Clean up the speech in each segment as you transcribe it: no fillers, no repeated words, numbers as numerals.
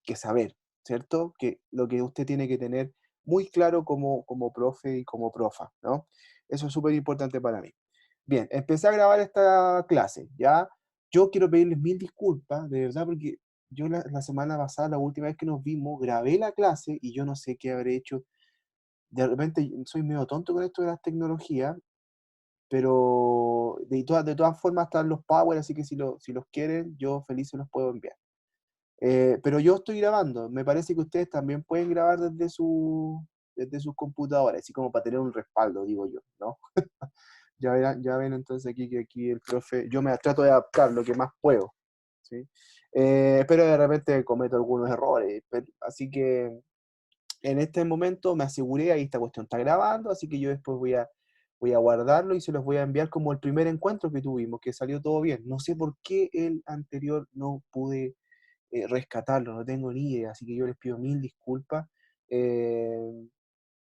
que saber, ¿cierto? Que lo que usted tiene que tener muy claro como profe y como profa, ¿no? Eso es súper importante para mí. Bien, empecé a grabar esta clase, ¿ya? Yo quiero pedirles mil disculpas, de verdad, porque yo la semana pasada, la última vez que nos vimos, grabé la clase y yo no sé qué habré hecho. De repente soy medio tonto con esto de las tecnologías, pero de todas formas están los Power, así que si los quieren, yo feliz se los puedo enviar. Pero yo estoy grabando, me parece que ustedes también pueden grabar desde sus computadores, así como para tener un respaldo, digo yo, ¿no? Ya ven entonces aquí que aquí el profe, yo me trato de adaptar lo que más puedo, ¿sí? Pero de repente cometo algunos errores, así que en este momento me aseguré, ahí esta cuestión está grabando, así que yo después voy a guardarlo y se los voy a enviar como el primer encuentro que tuvimos, que salió todo bien. No sé por qué el anterior no pude rescatarlo, no tengo ni idea, así que yo les pido mil disculpas. eh,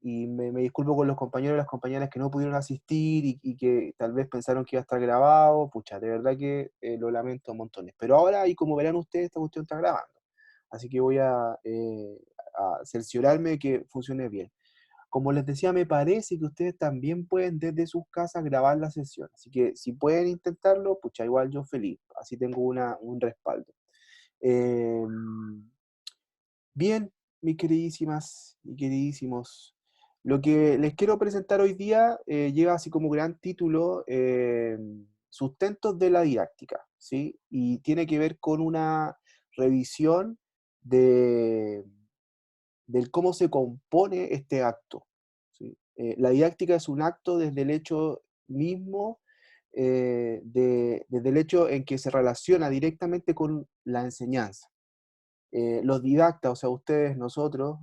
y me disculpo con los compañeros y las compañeras que no pudieron asistir y que tal vez pensaron que iba a estar grabado. Pucha, de verdad que lo lamento montones. Pero ahora, y como verán ustedes, esta cuestión está grabando. Así que voy a cerciorarme de que funcione bien. Como les decía, me parece que ustedes también pueden desde sus casas grabar la sesión. Así que si pueden intentarlo, pucha, igual yo feliz. Así tengo un respaldo. Em, Bien, mis queridísimas y queridísimos, lo que les quiero presentar hoy día lleva así como gran título Sustentos de la didáctica, ¿sí? Y tiene que ver con una revisión de, del cómo se compone este acto, ¿sí? La didáctica es un acto desde el hecho mismo, desde el hecho en que se relaciona directamente con la enseñanza. Los didactas, o sea, ustedes, nosotros,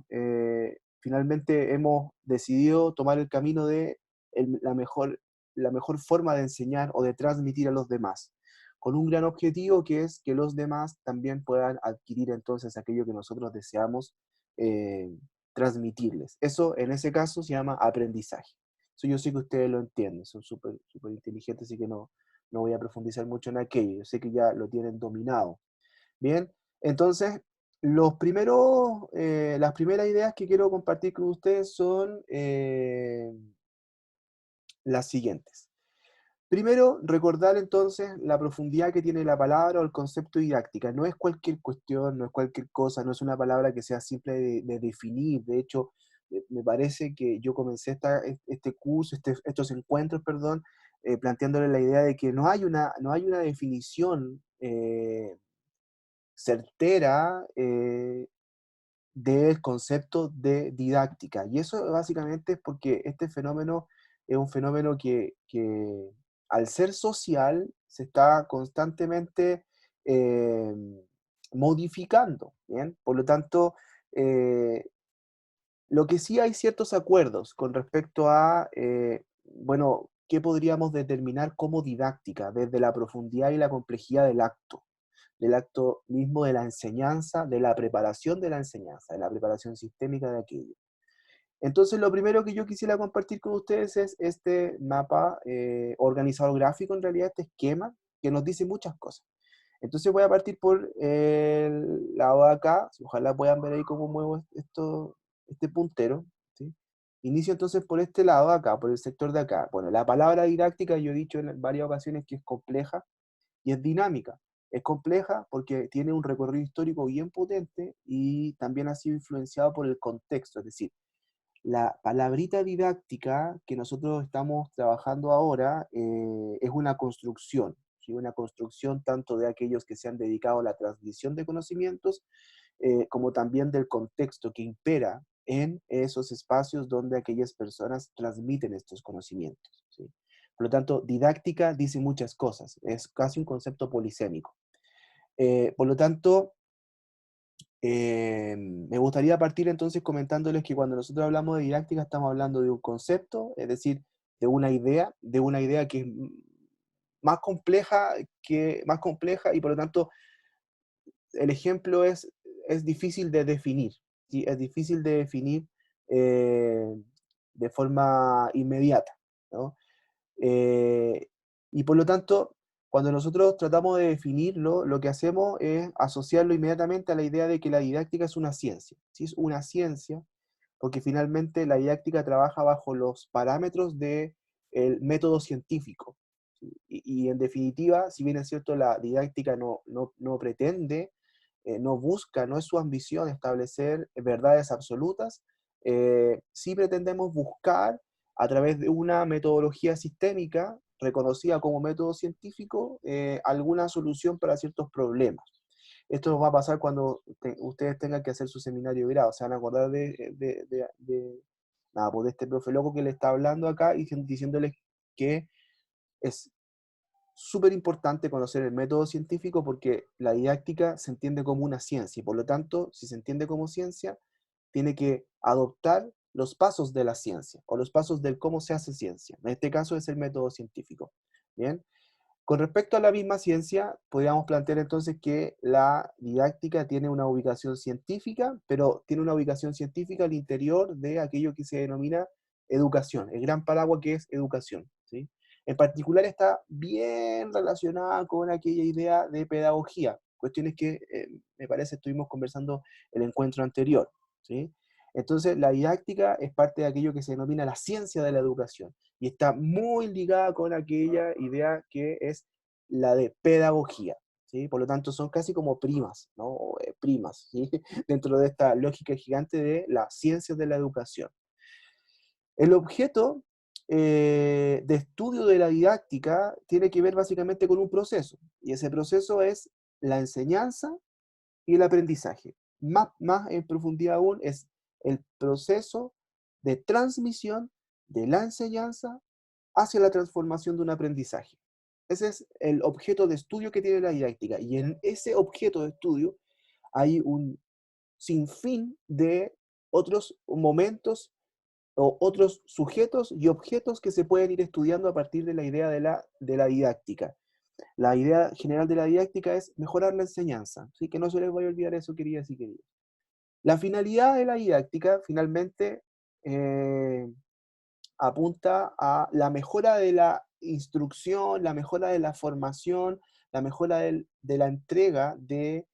finalmente hemos decidido tomar el camino de la mejor forma de enseñar o de transmitir a los demás, con un gran objetivo que es que los demás también puedan adquirir entonces aquello que nosotros deseamos eh, transmitirles. Eso, en ese caso, se llama aprendizaje. Eso yo sé que ustedes lo entienden, son súper súper inteligentes, así que no voy a profundizar mucho en aquello. Yo sé que ya lo tienen dominado. Bien, entonces, las primeras ideas que quiero compartir con ustedes son las siguientes. Primero, recordar entonces la profundidad que tiene la palabra o el concepto didáctica. No es cualquier cuestión, no es cualquier cosa, no es una palabra que sea simple de definir. De hecho, me parece que yo comencé este curso, estos encuentros, perdón, planteándole la idea de que no hay una definición certera del concepto de didáctica. Y eso básicamente es porque este fenómeno es un fenómeno que al ser social se está constantemente eh, modificando, ¿bien? Por lo tanto, eh, lo que sí hay ciertos acuerdos con respecto a, bueno, qué podríamos determinar como didáctica desde la profundidad y la complejidad del acto mismo de la enseñanza, de la preparación de la enseñanza, de la preparación sistémica de aquello. Entonces, lo primero que yo quisiera compartir con ustedes es este mapa organizador gráfico, en realidad, este esquema, que nos dice muchas cosas. Entonces voy a partir por el lado de acá, ojalá puedan ver ahí cómo muevo este puntero, ¿sí? Inicio entonces por este lado de acá, por el sector de acá. Bueno, la palabra didáctica yo he dicho en varias ocasiones que es compleja, y es dinámica. Es compleja porque tiene un recorrido histórico bien potente y también ha sido influenciado por el contexto. Es decir, la palabrita didáctica que nosotros estamos trabajando ahora es una construcción, ¿sí? Una construcción tanto de aquellos que se han dedicado a la transmisión de conocimientos, como también del contexto que impera en esos espacios donde aquellas personas transmiten estos conocimientos, ¿sí? Por lo tanto, didáctica dice muchas cosas, es casi un concepto polisémico. Por lo tanto, me gustaría partir entonces comentándoles que cuando nosotros hablamos de didáctica estamos hablando de un concepto, es decir, de una idea que es más compleja y por lo tanto el ejemplo es difícil de definir, ¿sí? Es difícil de definir eh, de forma inmediata, ¿no? Eh, y por lo tanto, Cuando nosotros tratamos de definirlo, lo que hacemos es asociarlo inmediatamente a la idea de que la didáctica es una ciencia. ¿Sí? Es una ciencia, porque finalmente la didáctica trabaja bajo los parámetros del método científico. ¿Sí? Y en definitiva, si bien es cierto, la didáctica no pretende, no busca, no es su ambición establecer verdades absolutas, sí pretendemos buscar a través de una metodología sistémica reconocida como método científico, alguna solución para ciertos problemas. Esto nos va a pasar cuando ustedes tengan que hacer su seminario de grado. Se van a acordar nada, pues de este profe loco que le está hablando acá y diciéndoles que es súper importante conocer el método científico porque la didáctica se entiende como una ciencia y por lo tanto, si se entiende como ciencia, tiene que adoptar los pasos de la ciencia o los pasos del cómo se hace ciencia. En este caso es el método científico. Bien. Con respecto a la misma ciencia, podríamos plantear entonces que la didáctica tiene una ubicación científica, pero tiene una ubicación científica al interior de aquello que se denomina educación, el gran paraguas que es educación, ¿sí? En particular está bien relacionada con aquella idea de pedagogía, cuestiones que me parece estuvimos conversando el encuentro anterior, ¿sí? Entonces, la didáctica es parte de aquello que se denomina la ciencia de la educación y está muy ligada con aquella idea que es la de pedagogía, ¿sí? Por lo tanto, son casi como primas, ¿no? O, primas, ¿sí? Dentro de esta lógica gigante de las ciencias de la educación. El objeto de estudio de la didáctica tiene que ver básicamente con un proceso, y ese proceso es la enseñanza y el aprendizaje. Más en profundidad aún es el proceso de transmisión de la enseñanza hacia la transformación de un aprendizaje. Ese es el objeto de estudio que tiene la didáctica. Y en ese objeto de estudio hay un sinfín de otros momentos o otros sujetos y objetos que se pueden ir estudiando a partir de la idea de la didáctica. La idea general de la didáctica es mejorar la enseñanza, ¿sí? Que no se les vaya a olvidar eso, queridas y queridos. La finalidad de la didáctica, finalmente, apunta a la mejora de la instrucción, la mejora de la formación, la mejora de la entrega de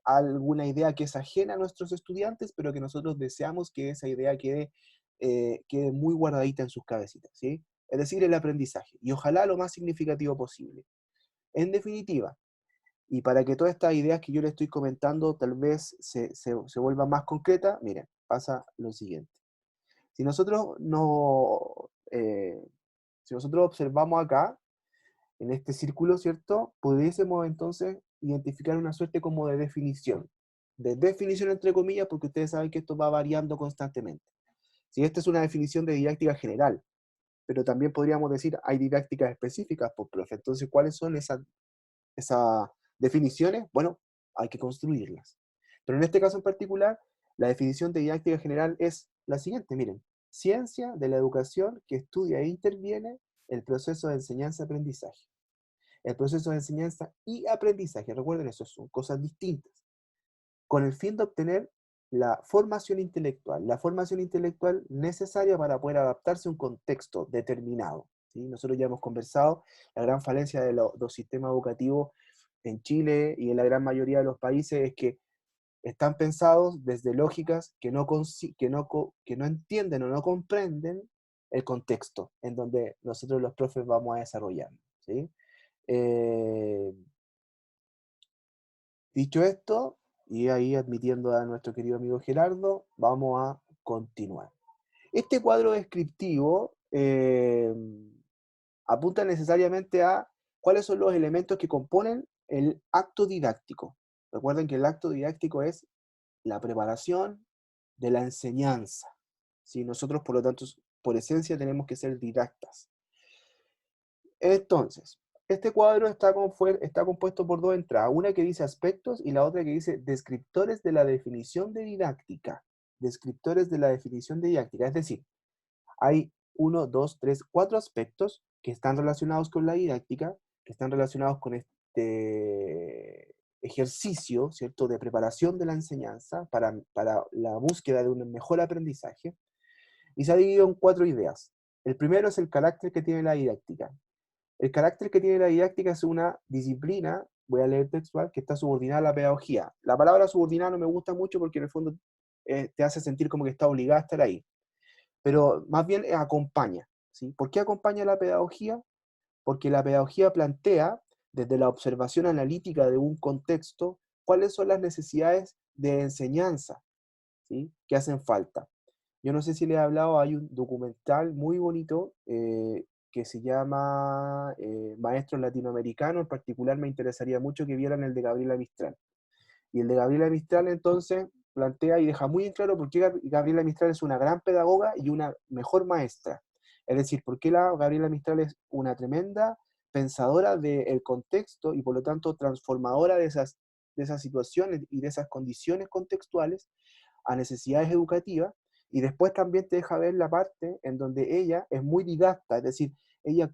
alguna idea que es ajena a nuestros estudiantes, pero que nosotros deseamos que esa idea quede muy guardadita en sus cabecitas, ¿sí? Es decir, el aprendizaje, y ojalá lo más significativo posible. En definitiva, y para que todas estas ideas que yo les estoy comentando tal vez se vuelvan más concretas, miren, pasa lo siguiente. Si nosotros, no, si nosotros observamos acá, en este círculo, ¿cierto? Pudiésemos entonces identificar una suerte como de definición entre comillas, porque ustedes saben que esto va variando constantemente. Si esta es una definición de didáctica general, pero también podríamos decir, hay didácticas específicas, por profe. Entonces, ¿cuáles son esas definiciones? Bueno, hay que construirlas. Pero en este caso en particular, la definición de didáctica general es la siguiente, miren, ciencia de la educación que estudia e interviene el proceso de enseñanza-aprendizaje. El proceso de enseñanza y aprendizaje, recuerden eso, son cosas distintas, con el fin de obtener la formación intelectual necesaria para poder adaptarse a un contexto determinado. ¿Sí? Nosotros ya hemos conversado la gran falencia de los sistemas educativos en Chile y en la gran mayoría de los países es que están pensados desde lógicas que no entienden o no comprenden el contexto en donde nosotros los profes vamos a desarrollar. ¿Sí? Eh, Dicho esto, y ahí admitiendo a nuestro querido amigo Gerardo, vamos a continuar. Este cuadro descriptivo apunta necesariamente a cuáles son los elementos que componen el acto didáctico. Recuerden que el acto didáctico es la preparación de la enseñanza. ¿Sí? Nosotros, por lo tanto, por esencia, tenemos que ser didactas. Entonces, este cuadro está compuesto por dos entradas, una que dice aspectos y la otra que dice descriptores de la definición de didáctica. Descriptores de la definición de didáctica, es decir, hay 4 aspectos que están relacionados con la didáctica, que están relacionados con este ejercicio, ¿cierto?, de preparación de la enseñanza para la búsqueda de un mejor aprendizaje, y se ha dividido en 4 ideas. El primero es el carácter que tiene la didáctica. El carácter que tiene la didáctica es una disciplina, voy a leer textual, que está subordinada a la pedagogía. La palabra subordinada no me gusta mucho porque en el fondo te hace sentir como que está obligada a estar ahí, pero más bien acompaña, ¿sí? ¿Por qué acompaña la pedagogía? Porque la pedagogía plantea, desde la observación analítica de un contexto, cuáles son las necesidades de enseñanza, ¿sí? Que hacen falta. Yo no sé si le he hablado, hay un documental muy bonito que se llama Maestros Latinoamericanos. En particular me interesaría mucho que vieran el de Gabriela Mistral. Y el de Gabriela Mistral entonces plantea y deja muy en claro por qué Gabriela Mistral es una gran pedagoga y una mejor maestra. Es decir, por qué Gabriela Mistral es una tremenda pensadora del contexto y por lo tanto transformadora de esas situaciones y de esas condiciones contextuales a necesidades educativas, y después también te deja ver la parte en donde ella es muy didacta, es decir, ella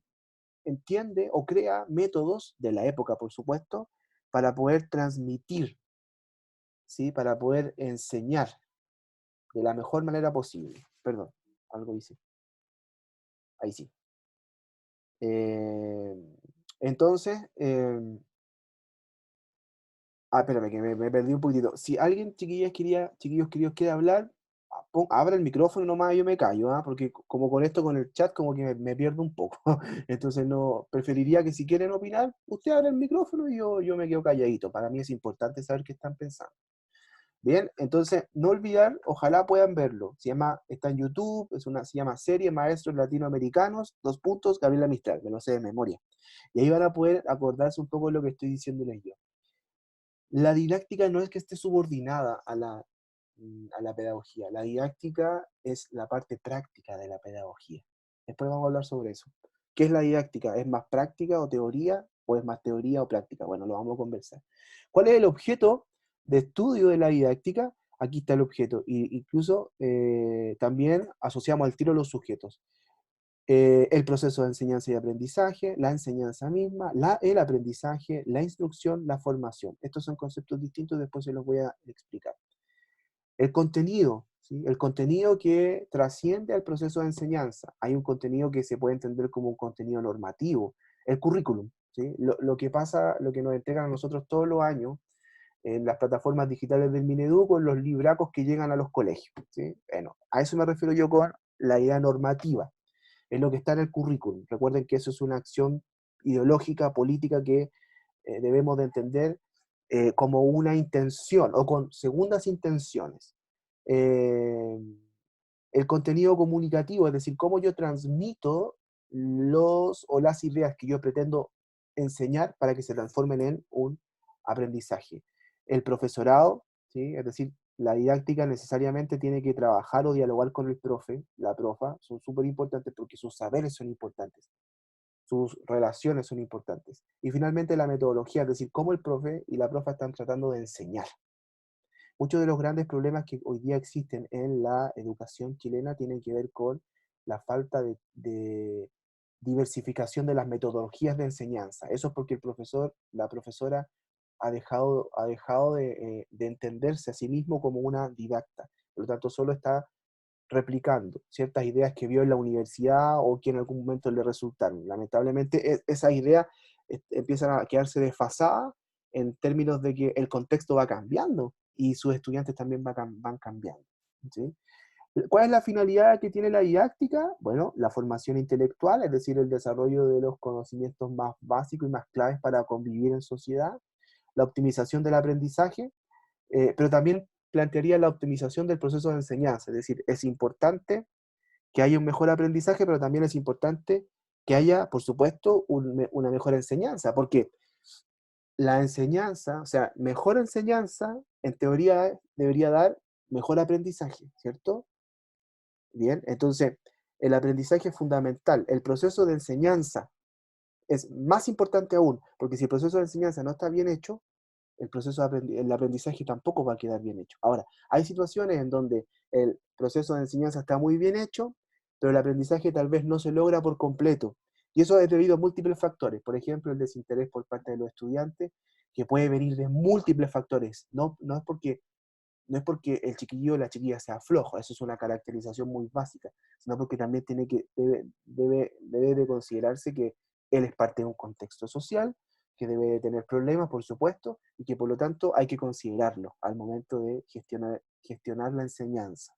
entiende o crea métodos de la época, por supuesto, para poder transmitir, ¿sí? Para poder enseñar de la mejor manera posible. Perdón, algo hice. Ahí sí. Eh, entonces, espérame, que me perdí un poquitito. Si alguien, chiquillos queridos, quiere hablar, abra el micrófono nomás y yo me callo, ¿ah? Porque como con esto, con el chat, como que me pierdo un poco. Entonces, no, preferiría que si quieren opinar, usted abra el micrófono y yo me quedo calladito. Para mí es importante saber qué están pensando. Bien, entonces, no olvidar, ojalá puedan verlo. Está en YouTube, se llama Serie Maestros Latinoamericanos, dos puntos, Gabriela Mistral, me lo sé de memoria. Y ahí van a poder acordarse un poco de lo que estoy diciéndoles yo. La didáctica no es que esté subordinada a la pedagogía. La didáctica es la parte práctica de la pedagogía. Después vamos a hablar sobre eso. ¿Qué es la didáctica? ¿Es más práctica o teoría? ¿O es más teoría o práctica? Bueno, lo vamos a conversar. ¿Cuál es el objeto de estudio de la didáctica? Aquí está el objeto. Incluso también asociamos al tiro los sujetos. El proceso de enseñanza y aprendizaje, la enseñanza misma, el aprendizaje, la instrucción, la formación. Estos son conceptos distintos, después se los voy a explicar. El contenido, ¿sí? El contenido que trasciende al proceso de enseñanza. Hay un contenido que se puede entender como un contenido normativo, el currículum, ¿sí? Lo que pasa, lo que nos entregan a nosotros todos los años en las plataformas digitales del Minedu con los libracos que llegan a los colegios, ¿sí? Bueno, a eso me refiero yo con la idea normativa, es lo que está en el currículum. Recuerden que eso es una acción ideológica, política que debemos de entender como una intención o con segundas intenciones. Eh, el contenido comunicativo, es decir, cómo yo transmito los o las ideas que yo pretendo enseñar para que se transformen en un aprendizaje. El profesorado, ¿sí? Es decir, la didáctica necesariamente tiene que trabajar o dialogar con el profe, la profa, son súper importantes porque sus saberes son importantes, sus relaciones son importantes. Y finalmente la metodología, es decir, cómo el profe y la profa están tratando de enseñar. Muchos de los grandes problemas que hoy día existen en la educación chilena tienen que ver con la falta de diversificación de las metodologías de enseñanza. Eso es porque el profesor, la profesora, ha dejado de entenderse a sí mismo como una didacta. Por lo tanto, solo está replicando ciertas ideas que vio en la universidad o que en algún momento le resultaron. Lamentablemente, esas ideas empiezan a quedarse desfasadas en términos de que el contexto va cambiando y sus estudiantes también van cambiando. ¿Sí? ¿Cuál es la finalidad que tiene la didáctica? Bueno, la formación intelectual, es decir, el desarrollo de los conocimientos más básicos y más claves para convivir en sociedad, la optimización del aprendizaje, pero también plantearía la optimización del proceso de enseñanza, es decir, es importante que haya un mejor aprendizaje, pero también es importante que haya, por supuesto, una mejor enseñanza, porque la enseñanza, o sea, mejor enseñanza, en teoría, debería dar mejor aprendizaje, ¿cierto? Bien, entonces, el aprendizaje es fundamental. El proceso de enseñanza es más importante aún, porque si el proceso de enseñanza no está bien hecho, el aprendizaje tampoco va a quedar bien hecho. Ahora, hay situaciones en donde el proceso de enseñanza está muy bien hecho, pero el aprendizaje tal vez no se logra por completo. Y eso es debido a múltiples factores. Por ejemplo, el desinterés por parte de los estudiantes, que puede venir de múltiples factores. No es porque el chiquillo o la chiquilla sea flojo, eso es una caracterización muy básica, sino porque también debe de considerarse que Él es parte de un contexto social que debe de tener problemas, por supuesto, y que por lo tanto hay que considerarlo al momento de gestionar la enseñanza.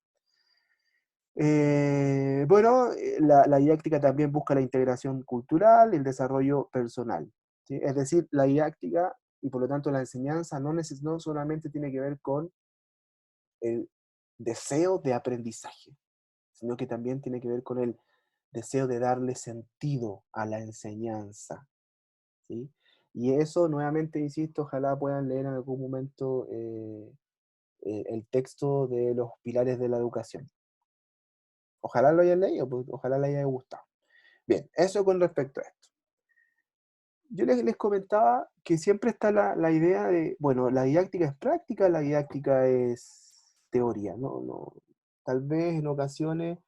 Bueno, la didáctica también busca la integración cultural y el desarrollo personal, ¿sí? Es decir, la didáctica y por lo tanto la enseñanza no solamente tiene que ver con el deseo de aprendizaje, sino que también tiene que ver con el deseo de darle sentido a la enseñanza, ¿sí? Y eso, nuevamente, insisto, ojalá puedan leer en algún momento el texto de los pilares de la educación. Ojalá lo hayan leído, pues, ojalá les haya gustado. Bien, eso con respecto a esto. Yo les comentaba que siempre está la idea de, bueno, la didáctica es práctica, la didáctica es teoría, ¿no? Tal vez en ocasiones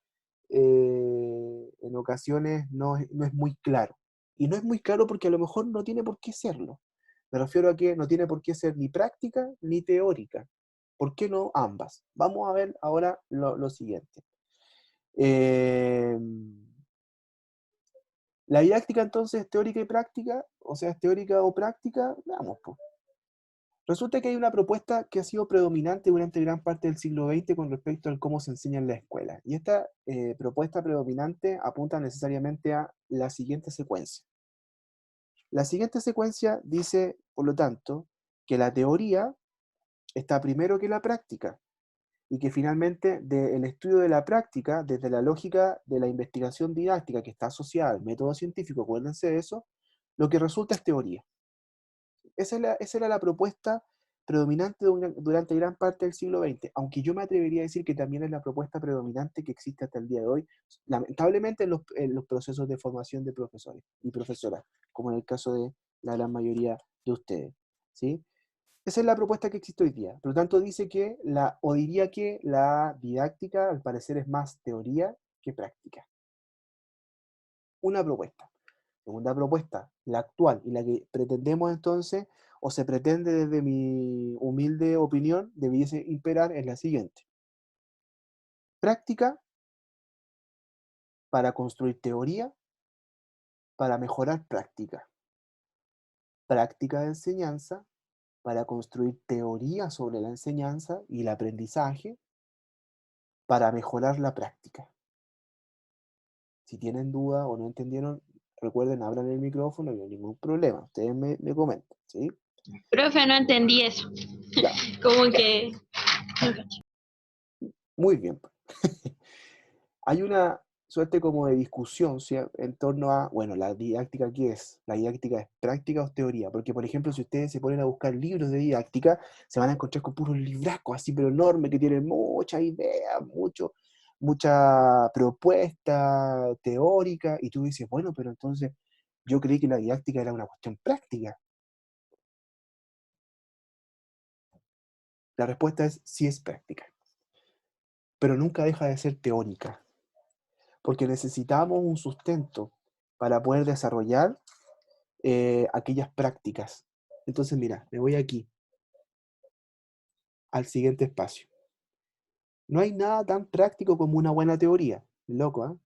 no es muy claro. Y no es muy claro porque a lo mejor no tiene por qué serlo. Me refiero a que no tiene por qué ser ni práctica ni teórica. ¿Por qué no ambas? Vamos a ver ahora lo siguiente. Eh, la didáctica entonces es teórica y práctica, o sea, es teórica o práctica, veamos, pues. Resulta que hay una propuesta que ha sido predominante durante gran parte del siglo XX con respecto al cómo se enseña en la escuela. Y esta propuesta predominante apunta necesariamente a la siguiente secuencia. La siguiente secuencia dice, por lo tanto, que la teoría está primero que la práctica y que finalmente del estudio de la práctica, desde la lógica de la investigación didáctica que está asociada al método científico, acuérdense de eso, lo que resulta es teoría. Esa era la propuesta predominante durante gran parte del siglo XX, aunque yo me atrevería a decir que también es la propuesta predominante que existe hasta el día de hoy, lamentablemente en los procesos de formación de profesores y profesoras, como en el caso de la gran mayoría de ustedes, ¿sí? Esa es la propuesta que existe hoy día. Por lo tanto, dice que o diría que la didáctica, al parecer, es más teoría que práctica. Una propuesta. Segunda propuesta, la actual, y la que pretendemos entonces, o se pretende desde mi humilde opinión, debiese imperar, es la siguiente. Práctica para construir teoría, para mejorar práctica. Práctica de enseñanza para construir teoría sobre la enseñanza y el aprendizaje, para mejorar la práctica. Si tienen duda o no entendieron, recuerden, abran el micrófono y no hay ningún problema. Ustedes me comentan, ¿sí? Profe, no entendí eso. Ya, Como que... muy bien. Hay una suerte como de discusión, ¿sí?, en torno a, bueno, la didáctica, ¿qué es? ¿La didáctica es práctica o es teoría? Porque, por ejemplo, si ustedes se ponen a buscar libros de didáctica, se van a encontrar con puros libracos así, pero enormes, que tienen muchas ideas, mucha propuesta teórica, y tú dices, bueno, pero entonces yo creí que la didáctica era una cuestión práctica. La respuesta es sí, es práctica, pero nunca deja de ser teórica, porque necesitamos un sustento para poder desarrollar aquellas prácticas. Entonces, mira, me voy aquí, al siguiente espacio. No hay nada tan práctico como una buena teoría, loco, ¿eh?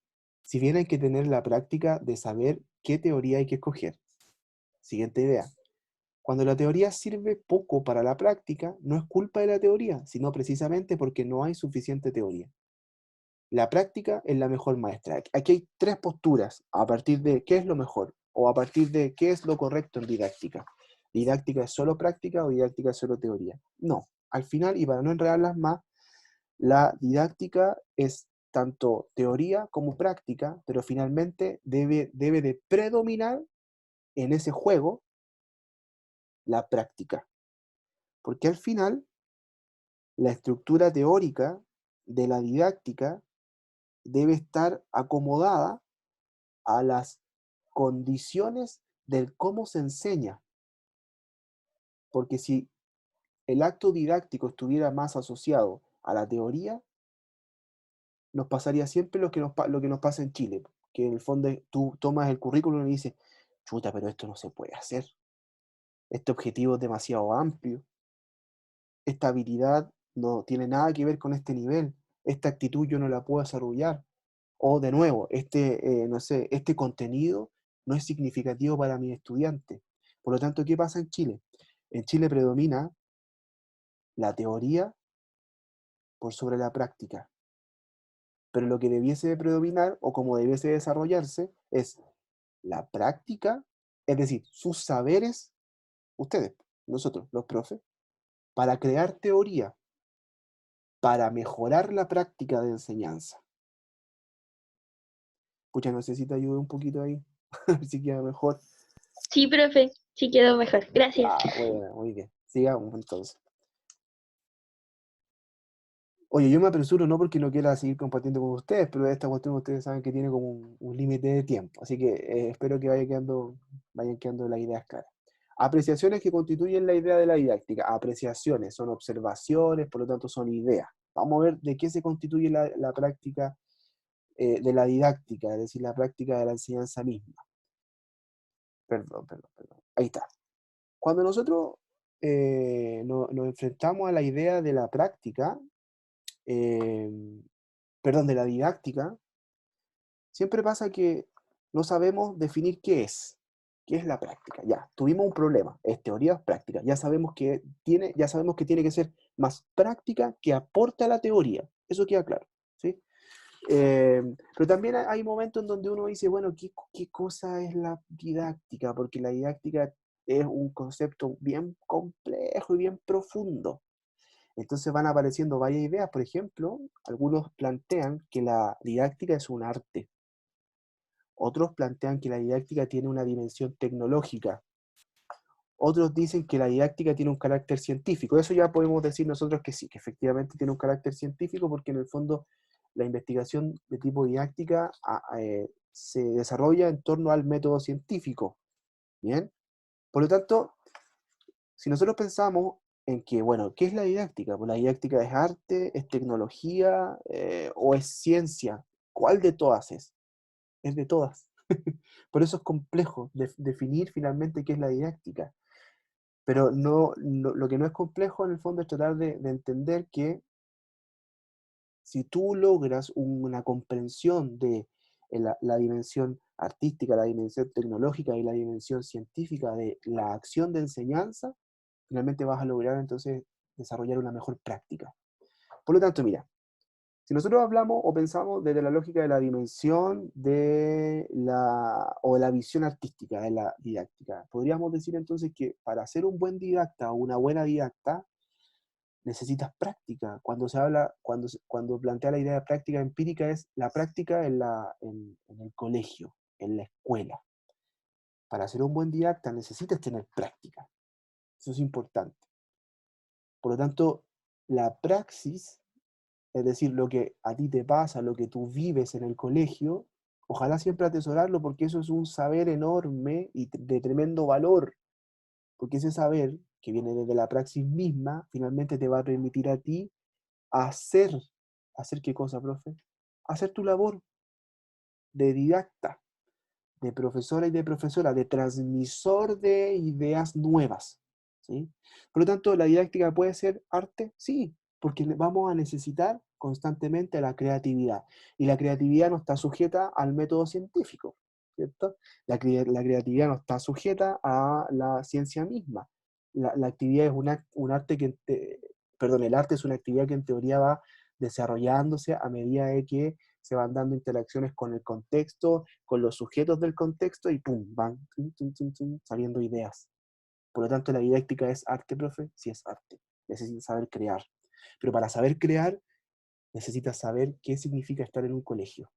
Si bien hay que tener la práctica de saber qué teoría hay que escoger. Siguiente idea. Cuando la teoría sirve poco para la práctica, no es culpa de la teoría, sino precisamente porque no hay suficiente teoría. La práctica es la mejor maestra. Aquí hay tres posturas a partir de qué es lo mejor o a partir de qué es lo correcto en didáctica. ¿Didáctica es solo práctica o didáctica es solo teoría? No. Al final, y para no enredarlas más, la didáctica es tanto teoría como práctica, pero finalmente debe de predominar en ese juego la práctica. Porque al final, la estructura teórica de la didáctica debe estar acomodada a las condiciones del cómo se enseña. Porque si el acto didáctico estuviera más asociado a la teoría, nos pasaría siempre lo que nos pasa en Chile, que en el fondo tú tomas el currículum y dices, chuta, pero esto no se puede hacer. Este objetivo es demasiado amplio. Esta habilidad no tiene nada que ver con este nivel. Esta actitud yo no la puedo desarrollar. O de nuevo, no sé, este contenido no es significativo para mis estudiantes. Por lo tanto, ¿qué pasa en Chile? En Chile predomina la teoría por sobre la práctica. Pero lo que debiese predominar, o como debiese desarrollarse, es la práctica, es decir, sus saberes, ustedes, nosotros, los profes, para crear teoría, para mejorar la práctica de enseñanza. Pucha, no sé si te ayude un poquito ahí, a ver si queda mejor. Sí, profe, sí quedó mejor. Gracias. Ah, bueno, muy bien. Sigamos entonces. Oye, yo me apresuro no porque no quiera seguir compartiendo con ustedes, pero esta cuestión ustedes saben que tiene como un límite de tiempo, así que espero que vayan quedando las ideas claras. Apreciaciones que constituyen la idea de la didáctica. Apreciaciones son observaciones, por lo tanto son ideas. Vamos a ver de qué se constituye la práctica de la didáctica, es decir, la práctica de la enseñanza misma. Perdón. Ahí está. Cuando nosotros nos enfrentamos a la idea de la práctica, eh, perdón, de la didáctica, siempre pasa que no sabemos definir qué es la práctica. Ya, tuvimos un problema, es teoría o práctica. Ya sabemos que tiene que ser más práctica que aporte a la teoría. Eso queda claro, ¿sí? Pero también hay momentos en donde uno dice, bueno, ¿qué cosa es la didáctica? Porque la didáctica es un concepto bien complejo y bien profundo. Entonces van apareciendo varias ideas. Por ejemplo, algunos plantean que la didáctica es un arte. Otros plantean que la didáctica tiene una dimensión tecnológica. Otros dicen que la didáctica tiene un carácter científico. Eso ya podemos decir nosotros que sí, que efectivamente tiene un carácter científico, porque en el fondo la investigación de tipo didáctica se desarrolla en torno al método científico. ¿Bien? Por lo tanto, si nosotros pensamos en que, bueno, ¿qué es la didáctica? Pues la didáctica es arte, es tecnología o es ciencia. ¿Cuál de todas es? Es de todas. Por eso es complejo definir finalmente qué es la didáctica. Pero lo que no es complejo en el fondo es tratar de entender que si tú logras una comprensión de la dimensión artística, la dimensión tecnológica y la dimensión científica de la acción de enseñanza, finalmente vas a lograr entonces desarrollar una mejor práctica. Por lo tanto, mira, si nosotros hablamos o pensamos desde la lógica de la dimensión o de la visión artística de la didáctica, podríamos decir entonces que para ser un buen didacta o una buena didacta, necesitas práctica. Cuando plantea la idea de práctica empírica es la práctica en el colegio, en la escuela. Para ser un buen didacta necesitas tener práctica. Eso es importante. Por lo tanto, la praxis, es decir, lo que a ti te pasa, lo que tú vives en el colegio, ojalá siempre atesorarlo porque eso es un saber enorme y de tremendo valor, porque ese saber que viene desde la praxis misma, finalmente te va a permitir a ti hacer, ¿hacer qué cosa, profe? Hacer tu labor de didacta, de profesora y de profesora, de transmisor de ideas nuevas, ¿sí? Por lo tanto, ¿la didáctica puede ser arte? Sí, porque vamos a necesitar constantemente la creatividad. Y la creatividad no está sujeta al método científico, ¿cierto? La creatividad no está sujeta a la ciencia misma. La actividad es un arte perdón, el arte es una actividad que en teoría va desarrollándose a medida de que se van dando interacciones con el contexto, con los sujetos del contexto y pum, van saliendo ideas. Por lo tanto, la didáctica es arte, profe, sí es arte. Necesitas saber crear. Pero para saber crear, necesitas saber qué significa estar en un colegio.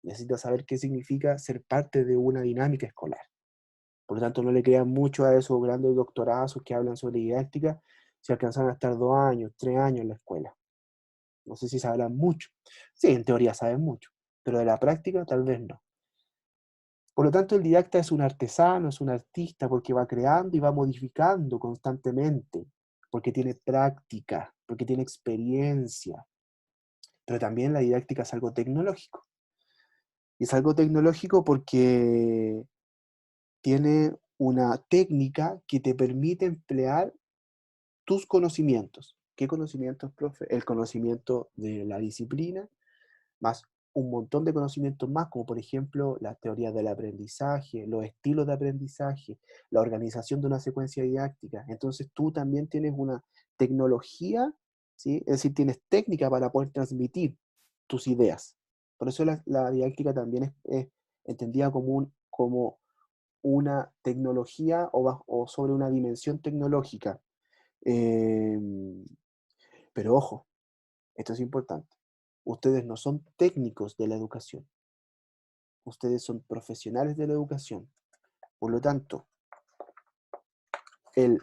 Necesitas saber qué significa ser parte de una dinámica escolar. Por lo tanto, no le crean mucho a esos grandes doctorados que hablan sobre didáctica si alcanzan a estar 2 años, 3 años en la escuela. No sé si sabrán mucho. Sí, en teoría saben mucho, pero de la práctica tal vez no. Por lo tanto, el didacta es un artesano, es un artista, porque va creando y va modificando constantemente, porque tiene práctica, porque tiene experiencia. Pero también la didáctica es algo tecnológico. Y es algo tecnológico porque tiene una técnica que te permite emplear tus conocimientos. ¿Qué conocimientos, profe? El conocimiento de la disciplina, más un montón de conocimientos más, como por ejemplo las teorías del aprendizaje, los estilos de aprendizaje, la organización de una secuencia didáctica. Entonces tú también tienes una tecnología, ¿sí? Es decir, tienes técnica para poder transmitir tus ideas. Por eso la didáctica también es entendida como una tecnología o sobre una dimensión tecnológica. Pero ojo, esto es importante. Ustedes no son técnicos de la educación. Ustedes son profesionales de la educación. Por lo tanto, el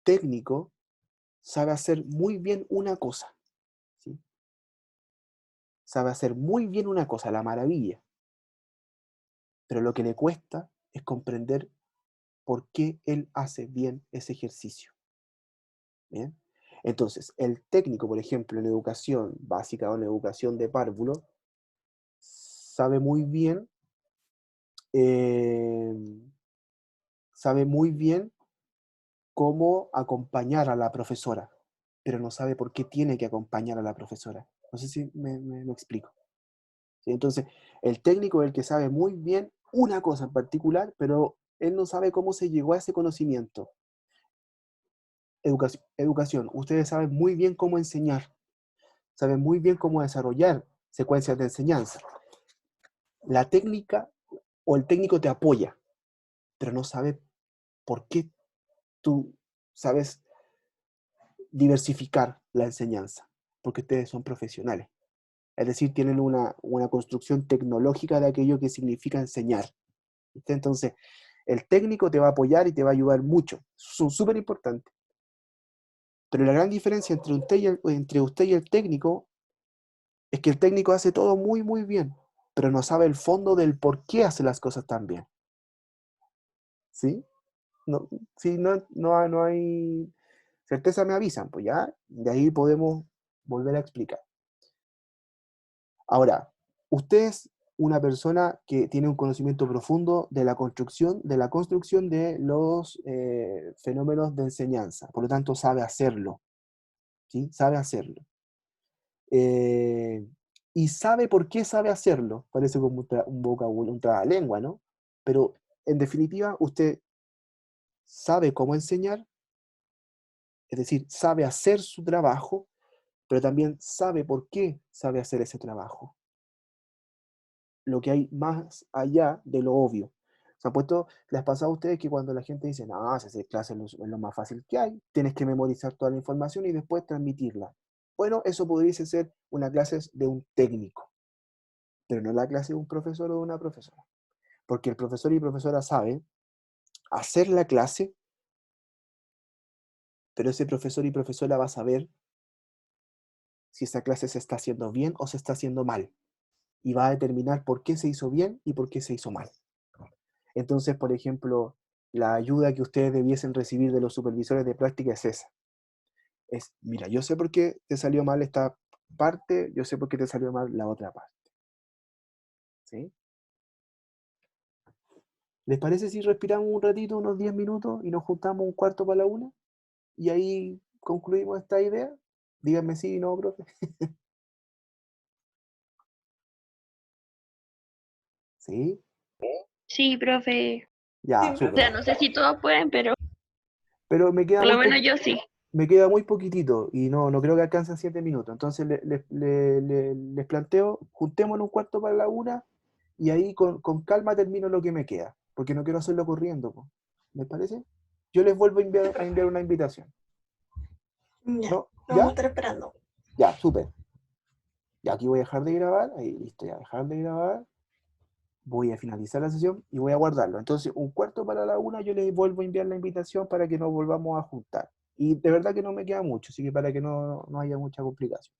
técnico sabe hacer muy bien una cosa, ¿sí? Sabe hacer muy bien una cosa, la maravilla. Pero lo que le cuesta es comprender por qué él hace bien ese ejercicio. ¿Bien? Entonces, el técnico, por ejemplo, en educación básica o en educación de párvulo, sabe muy bien, eh, sabe muy bien cómo acompañar a la profesora, pero no sabe por qué tiene que acompañar a la profesora. No sé si me explico. ¿Sí? Entonces, el técnico es el que sabe muy bien una cosa en particular, pero él no sabe cómo se llegó a ese conocimiento. Educación. Ustedes saben muy bien cómo enseñar, saben muy bien cómo desarrollar secuencias de enseñanza. La técnica o el técnico te apoya, pero no sabe por qué tú sabes diversificar la enseñanza, porque ustedes son profesionales. Es decir, tienen una construcción tecnológica de aquello que significa enseñar. ¿Viste? Entonces, el técnico te va a apoyar y te va a ayudar mucho. Son súper importantes. Pero la gran diferencia entre usted y el técnico es que el técnico hace todo muy, muy bien, pero no sabe el fondo del por qué hace las cosas tan bien. ¿Sí? No, si no hay certeza, me avisan, pues ya, de ahí podemos volver a explicar. Ahora, usted es una persona que tiene un conocimiento profundo de la construcción de los fenómenos de enseñanza, por lo tanto sabe hacerlo, ¿sí? Sabe hacerlo. Eh, y sabe por qué sabe hacerlo, parece como un vocabulario, un trabalengua, ¿no? Pero en definitiva, usted sabe cómo enseñar, es decir, sabe hacer su trabajo, pero también sabe por qué sabe hacer ese trabajo. Lo que hay más allá de lo obvio. ¿Se han puesto, les pasa a ustedes que cuando la gente dice, no, si hacer clase es lo más fácil que hay, tienes que memorizar toda la información y después transmitirla? Bueno, eso podría ser una clase de un técnico, pero no la clase de un profesor o de una profesora. Porque el profesor y profesora saben hacer la clase, pero ese profesor y profesora va a saber si esa clase se está haciendo bien o se está haciendo mal. Y va a determinar por qué se hizo bien y por qué se hizo mal. Entonces, por ejemplo, la ayuda que ustedes debiesen recibir de los supervisores de práctica es esa. Es, mira, yo sé por qué te salió mal esta parte, yo sé por qué te salió mal la otra parte. ¿Sí? ¿Les parece si respiramos un ratito, unos 10 minutos, y nos juntamos un cuarto para la una? Y ahí concluimos esta idea. Díganme sí, no, profe. ¿Sí? Sí, profe. Ya, O súper. sea, no sé si todos pueden, pero Pero por lo menos yo sí. me queda muy poquitito y no creo que alcance 7 minutos. Entonces les planteo, juntémonos un cuarto para la una y ahí con calma termino lo que me queda, porque no quiero hacerlo corriendo, po. ¿Me parece? Yo les vuelvo a enviar una invitación. Ya, ¿No? lo vamos a ¿Ya? estar esperando. Ya, súper. Ya aquí voy a dejar de grabar, ahí listo, ya dejar de grabar. Voy a finalizar la sesión y voy a guardarlo. Entonces, un cuarto para la una, yo les vuelvo a enviar la invitación para que nos volvamos a juntar. Y de verdad que no me queda mucho, así que para que no haya mucha complicación.